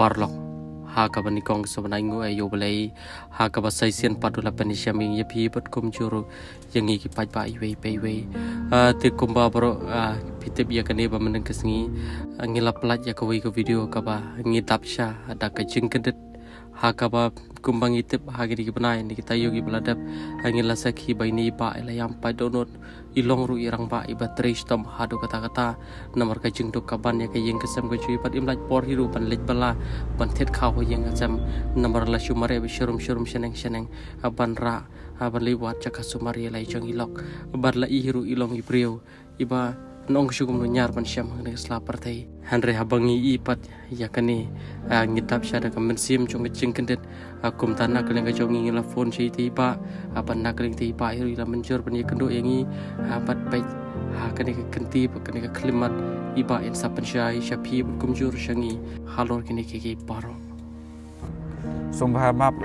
parlok ha ka bani kong sobnai ngo ayo belai ha ka ba sai sian padula panisya ming ye phi pat kum juru yangi ki pai pai wei pai wei te kumba bro pitep ya kane ba meneng kesngi ngilap plat ya ka wei ka video ka ba ngitap sha ada ka jingkedet ha ka ba kumbang itip ha gi ki banai ni kita yogi beladap angila sakhi bai ni ba ela yam pai donot ilong ru irang ba iba trish tom hadu kata-kata nomor ka jing duk kaban ya ka yeng kesem ka chui pat imlaj por hiru pan lej bala ban thet khaw yeng asam nomor la shumare be shurum sheneng aban ra aban liwat chaka sumari lai chang ilok bar la ihiru ilong ipriu iba nong syugum no nyar pan syam ne sla partai hanre habangi ipat yakani ngitap syada ka mensim chung jing kendet akum tanah keleng ka jong ngila phone chi ti ba apan nak keleng ti ba hiru ila menjur pan yakendo yangi apat bai kani ka kenti kani ka klimat iba in sapan syai syapi kumjur syangi halor kini ki paro Sumba map